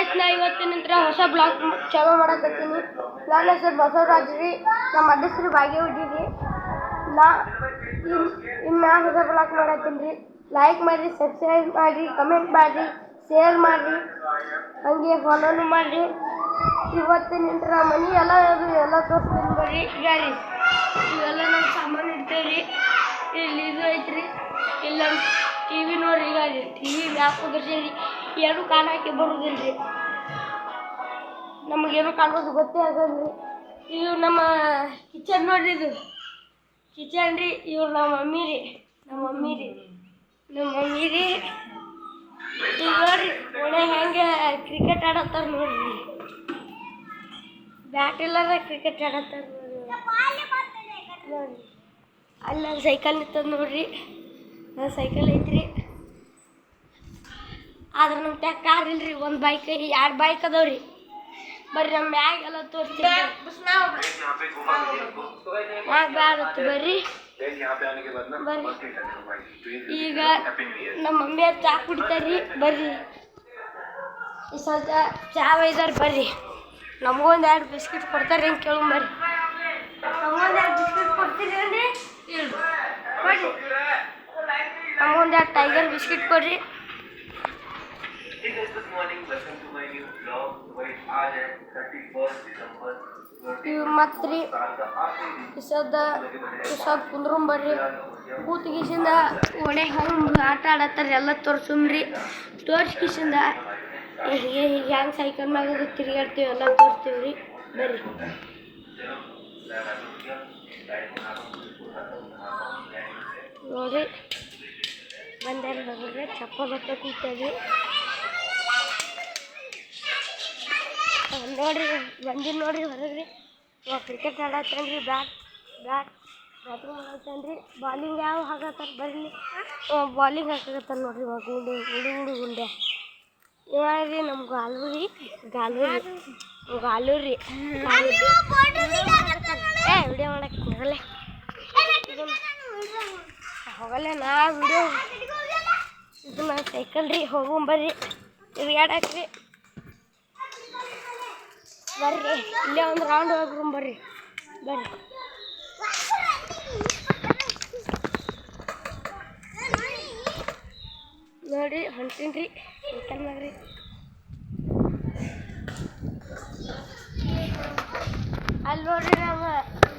Guys ನಾ ಇವತ್ತಿನ ನಂತರ ಹೊಸ ಬ್ಲಾಗ್ ಚಾಲೂ ಮಾಡಕತ್ತೀನಿ. ನನ್ನ ಹೆಸರು ಬಸವರಾಜ್ ರೀ, ನಮ್ಮ ಅಡ್ಡ ಹೆಸರು ಭಾಗ್ಯವ್ರಿ ರೀ. ನಾ ಇನ್ನು ಹೊಸ ಬ್ಲಾಗ್ ಮಾಡತ್ತೀನಿ ರೀ. ಲೈಕ್ ಮಾಡಿರಿ, ಸಬ್ಸ್ಕ್ರೈಬ್ ಮಾಡಿರಿ, ಕಮೆಂಟ್ ಮಾಡಿರಿ, ಶೇರ್ ಮಾಡಿರಿ, ಹಂಗೆ ಫಾಲೋನು ಮಾಡಿರಿ. ಇವತ್ತಿನ ನಂತರ ಮನೆ ಎಲ್ಲ ತೋರಿಸ್ತೀನಿ ಬರ್ರಿ. ಈಗ ರೀ ಇವೆಲ್ಲ ನಮ್ಮ ಸಾಮಾನು ಇಡ್ತೇವೆ ರೀ. ಇಲ್ಲಿ ಇದು ಐತ್ರಿ, ಇಲ್ಲ ಟಿ ವಿ ನೋಡ್ರಿ. ಈಗ ರೀ ಟಿ ವಿ ಮ್ಯಾಪ್ ಕುದುರ್ಸೀರಿ, ಏನು ಕಾಣಕ್ಕೆ ಬರುವುದಿಲ್ಲ ರೀ, ನಮಗೇನು ಕಾಣೋದು ಗೊತ್ತೇ ಆಗಲ್ರಿ. ಇದು ನಮ್ಮ ಕಿಚನ್ ನೋಡ್ರಿ, ಇದು ಕಿಚನ್ ರೀ. ಇವ್ರು ನಮ್ಮ ಮಮ್ಮಿ ರೀ, ನಮ್ಮ ಮಮ್ಮಿ ರೀ. ಈಗ ನೋಡ್ರಿ ಒಳ್ಳೆ ಹೆಂಗೆ ಕ್ರಿಕೆಟ್ ಆಡತ್ತಾರ ನೋಡ್ರಿ, ಬ್ಯಾಟ್ ಇಲ್ಲಾರ ಕ್ರಿಕೆಟ್ ಆಡತ್ತಾರ ನೋಡ್ರಿ. ಅಲ್ಲಿ ನನ್ನ ಸೈಕಲ್ ನಿಂತದ ನೋಡ್ರಿ, ನನ್ನ ಸೈಕಲ್ ಐತ್ರಿ. ಆದ್ರೆ ನಮ್ಮ ಟ್ಯಾಕ್ ಕಾರ್ ಇಲ್ರಿ, ಒಂದು ಬೈಕ್, 2 ಬೈಕ್ ಅದಾವ್ರಿ. ಬರ್ರಿ ನಮ್ಮ ಮ್ಯಾಗ್ ಎಲ್ಲ ತೋರಿಸ್ತೀನಿ, ಮ್ಯಾಗ್ ಬ್ಯಾಡತ್ತು ಬರ್ರಿ. ಈಗ ನಮ್ಮ ಮಮ್ಮಿ ಚಾ ಕುಡಿತಾರ್ರಿ, ಬರ್ರಿ. ಈ ಸ್ವಲ್ಪ ಚಾ ಒಯ್ದಾರ ಬರ್ರಿ. ನಮಗೊಂದು 2 ಬಿಸ್ಕಿಟ್ ಕೊಡ್ತಾರೆ ಹೆಂಗೆ ಕೇಳು ಬರ್ರಿ. ನಮಗೊಂದು 2 ಬಿಸ್ಕಿಟ್ ಕೊಡ್ತೀರಿ ಅಂడి, ಕೊಡ್ರಿ. ನಮಗೊಂದು 2 ಟೈಗರ್ ಬಿಸ್ಕಿಟ್ ಕೊಡ್ರಿ. ಇವು ಮತ್ತು ರೀ ಸ್ವಲ್ಪ ಕುಂದ್ರಂಬರ್ರಿ. ಕೂತ್ಗಿಸಿಂದ ಒಳ್ಳೆ ಹಂಗೆ ಆಟ ಆಡತ್ತಾರ, ಎಲ್ಲ ತೋರ್ಸುಮ್ರಿ. ತೋರ್ಸ್ಕಿಸಿಂದ ಹೆಂಗೆ ಸೈಕಲ್ ಮ್ಯಾಗ ತಿರುಗಾಡ್ತೀವಿ ಎಲ್ಲ ತೋರಿಸ್ತೀವಿ ರೀ, ಬರ್ರಿ. ನೋಡ್ರಿ ಬಂದಾರ ನೋಡ್ರಿ, ಚಪ್ಪಲ್ ಹೊತ್ತ ಕೂತೇವಿ ನೋಡ್ರಿ. ಬಂದಿನ ನೋಡ್ರಿ ಹೊರಗ್ರಿ, ಕ್ರಿಕೆಟ್ ಆಡತ್ತೇನ್ರಿ. ಬ್ಯಾಟ್ ಬಾತ್ರೂಮ್ ಆಡತ್ತೇನ್ರಿ. ಬಾಲಿಂಗ್ ಯಾವ ಹಾಕತ್ತಾರ ಬರ್ರಿ, ಬಾಲಿಂಗ್ ಹಾಕತ್ತಾರ ನೋಡ್ರಿ. ಗುಂಡೆ ಇವ ರೀ ನಮ್ಮ ಗಾಲು ರೀ, ವಿಡಿಯೋ ಮಾಡಕ್ಕೆ ಹೋಗಲ್ಲ ನಾ ವಿಡಿಯೋ. ಇದು ನನ್ನ ಸೈಕಲ್ ರೀ, ಹೋಗುಂಬರ್ರಿ ತಿರ್ಗಾಡಕ್ರಿ ಬರ್ರಿ. ಇಲ್ಲೇ ಒಂದು ರೌಂಡ್ ಹೋಗ್ಬರ್ರಿ. ನೋಡ್ರಿ ಹೊಂಟೀನಿ ರೀ ಸೈಕಲ್ ಮ್ಯಾಗ್ರಿ. ಅಲ್ಲಿ ನೋಡ್ರಿ ನಮ್ಮ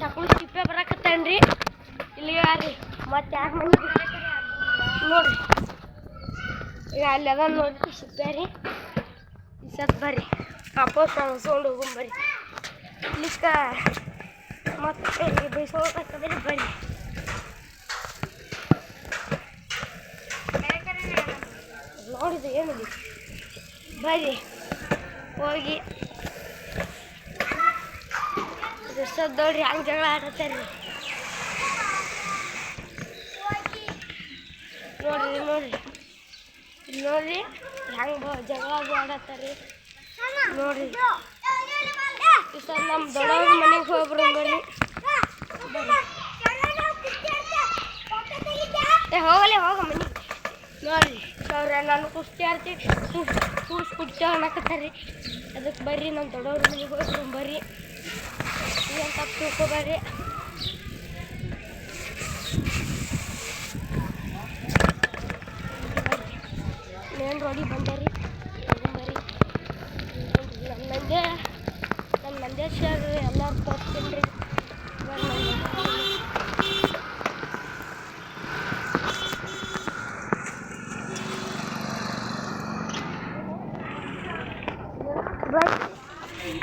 ಟಕ್ಳು ಚಿಪ್ಪೆ ಬರಾಕತ್ತೇನ್ರಿ. ಇಲ್ಲಿ ಯಾರಿ ಮತ್ತೆ ಯಾಕೆ ಮನೆ ನೋಡ್ರಿ, ಈಗ ಅಲ್ಲಿ ಅದ ನೋಡ್ರಿ ಚಿಪ್ಪೆ ರೀ. ಈ ಸತ್ ಬರ್ರಿ ವಾಪಸ್ ಅನ್ಸ್ಕೊಂಡು ಹೋಗುಂಬರ್ರಿ. ಇಲ್ಲಿಕ್ಕ ಮತ್ತೆ ಬೈಸ್ಕೊಳ್ಬೇಕಂದ್ರೆ ಬರ್ರಿ. ನೋಡಿದ್ದು ಏನಿದೆ ಬರ್ರಿ ಹೋಗಿ ನೋಡ್ರಿ ಹಂಗೆ ಜಗಳ ಆಡತ್ತಾರ್ರಿ. ನೋಡ್ರಿ ಹೆಂಗೆ ಜಗಳ ಆಡತ್ತಾರ್ರಿ ನೋಡ್ರಿ. ಈ ಸಲ ನಮ್ಮ ದೊಡ್ಡವ್ರ ಮನೆಗೆ ಹೋಗ್ಬರು ಬರ್ರಿ. ಹೋಗ ಮನೆಗೆ ನೋಡ್ರಿ. ನಾನು ಕುಸ್ತಿ ಆಡ್ತೀವಿ, ಕುಸ್ತಿ ಅನ್ನಕತ್ತಾರ್ರಿ. ಅದಕ್ಕೆ ಬರ್ರಿ ನಮ್ಮ ದೊಡ್ಡವ್ರ ಮನೆಗೆ ಹೋಗ್ಬರು ಬರ್ರಿ. ಏನು ತಪ್ಪು ತಿಳ್ಕೊಬೇಡ್ರಿ. ಮೇನ್ ರೋಡಿಗೆ ಬಂದಾರಿ ಬರ್ರಿ. ನನ್ನ ಮಂದೇಶ್ವರ ಎಲ್ಲರೂ ತೋರಿಸ್ತೀನಿ ರೀ.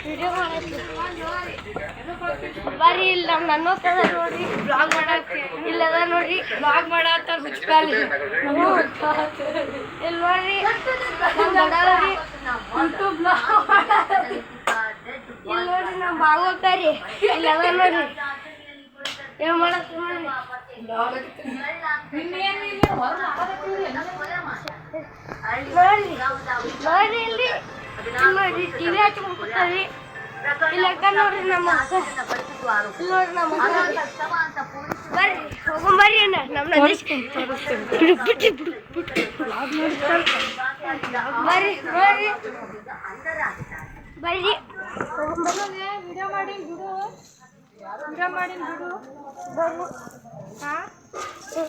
ವಿಡಿಯೋ ಮಾಡತ್ತಿ ಬರ್ರಿ. ಇಲ್ಲ ನನ್ನ ನೋಡ್ರಿ ಬ್ಲಾಗ್ ಮಾಡತ್ತಿ, ಇಲ್ಲದ ನೋಡ್ರಿ ಬ್ಲಾಗ್ ಮಾಡತ್ತಾರ ಹುಚ್ಚಾಲಿ. ಇಲ್ಲಿ ನೋಡ್ರಿ ದೊಡ್ಡವ್ರಿ ಯೂಟ್ಯೂಬ್ ಬ್ಲಾಗ್ ಮಾಡತ್ತಿ. ಇಲ್ಲಿ ನೋಡ್ರಿ ನಮ್ಮ ಬಾಗೋತಾರಿ, ಇಲ್ಲದ ನೋಡ್ರಿ ಏನು ಮಾಡತ್ತಿ ನೋಡ್ರಿ. ನೋಡ್ರಿ ಇಲ್ರಿ, ನೋಡ್ರಿ ಟಿವಿ ಹಚ್ಕೊಂಡು ಕೂತಾರಿ. ಇಲ್ಲ ನೋಡ್ರಿ ನಮ್ಮ ನೋಡ್ರಿ ನಮ್ಮ ಬರ್ರಿ ಹೋಗಂಬರ್ರಿ ನಮ್ಮ ಬರ್ರಿ ಬರ್ರಿ ಬರ್ರಿ ವಿಡಿಯೋ ಮಾಡಿ ಬಿಡು ಬರ್ರಿ ಹಾಂ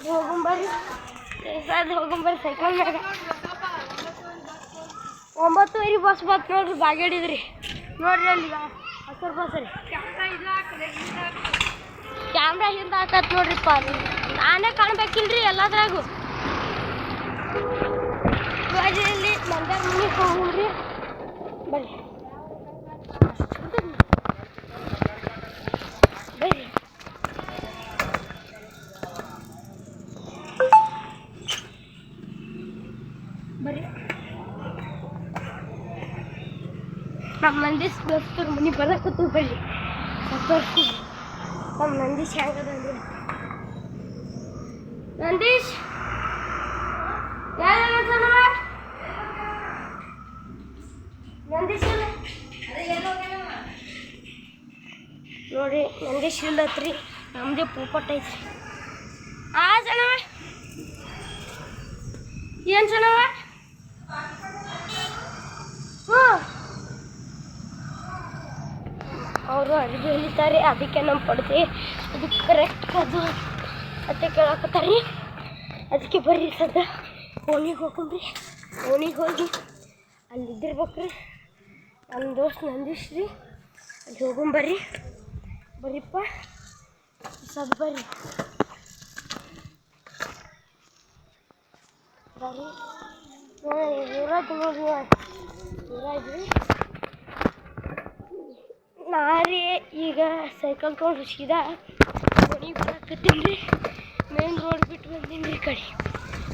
ಹೋಗಂಬರ್ರಿ ಹೋಗಂಬರ್ರಿ ಸೈಕಲ್ ಮ್ಯಾಗ 9:00 ಬಸ್ ಬಂತು ನೋಡ್ರಿ ಬಾಗೇಡಿದ್ರಿ ನೋಡ್ರಿ ಅಲ್ಲಿ ಹಸಿರು ಬಸ್ ರೀ ಕ್ಯಾಮ್ರಾ ಹಿಂದೆ ಹಾಕತ್ ನೋಡ್ರಿಪ್ಪ ನಾನೇ ಕಾಣ್ಬೇಕಿಲ್ರಿ ಎಲ್ಲದ್ರಾಗು ಇಲ್ಲಿ ಮಂದಾರ ಮನೆಗೆ ಹೋಗ್ರಿ ಬರ್ರಿ ಬರ್ರಿ ಬರ್ರಿ ನಮ್ಮ ನಂದೀಶ್ ದೋಸ್ತರು ಮನೆ ಬರಕತ್ತು ಬರ್ರಿ ನಮ್ಮ ನಂದೀಶ್ ಹೆಂಗದ ಅಂದ್ರೆ ನಂದೀಶ್ ನಂದೀಶ್ ನೋಡ್ರಿ ನಂದೀಶ್ ಇಲ್ಲತ್ರಿ ನಮ್ದೇ ಪೂಪಟ್ ಐತ್ರಿ ಸಣ್ಣವ ಏನು ಸಣ್ಣವ ಹ್ಞೂ ಅವರು ಅಡುಗೆ ಹೇಳಿದ್ದಾರೆ ಅದಕ್ಕೆ ನಮ್ಮ ಪಡ್ದೆ ಅದು ಕರೆಕ್ಟ್ ಅದು ಅತ್ತೆ ಕೇಳಾಕತ್ತಾರೆ ಅದಕ್ಕೆ ಬರ್ರಿ ಸದ್ಯ ಓಣಿಗೆ ಹೋಗ್ರಿ ಓಣಿಗೆ ಹೋಗಿ ಅಲ್ಲಿದ್ದಿರ್ಬೇಕ್ರಿ ನಮ್ಮ ದೋಸ್ತ್ ನಂದೀಶ್ ರೀ ಅಲ್ಲಿ ಹೋಗೊಂಬರ್ರಿ ಬರ್ರಿಪ್ಪ ಸದ್ ಬರ್ರಿ ಬರ್ರಿ ಯುವರಾಜ್ ನೋಡ್ರಿ ಯುವರಾಜ್ ರೀ ನಾ ರೀ ಈಗ ಸೈಕಲ್ ತೊಗೊಂಡು ಸೀದಾ ಓಣಿಗೆ ಬರಕತ್ತೀನಿ ರೀ ಮೇನ್ ರೋಡ್ ಬಿಟ್ಟು ಬಂದೀನಿ ರೀ ಕಡೆ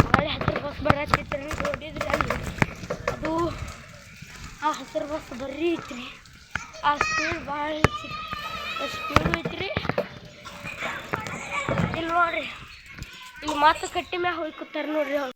ನಾಳೆ 10 ಬಸ್ ಬರತ್ತಿತ್ತು ರೀ ನೋಡಿದ್ರಿ ಅಲ್ಲಿ ಅದು ಆ 10 ಬಸ್ ಬರ್ರಿ ಐತ್ರಿ ಆ ಸ್ಪೀಡ್ ಭಾಳ ಐತಿ ಸ್ಪೀಡ್ ಐತ್ರಿ ಇಲ್ಲಿ ನೋಡ್ರಿ ಇಲ್ಲಿ ಮಾತು ಕಟ್ಟಿ ಮ್ಯಾಗ ಹೋಗ್ಕೊತಾರೆ ನೋಡ್ರಿ ಅವ್ರು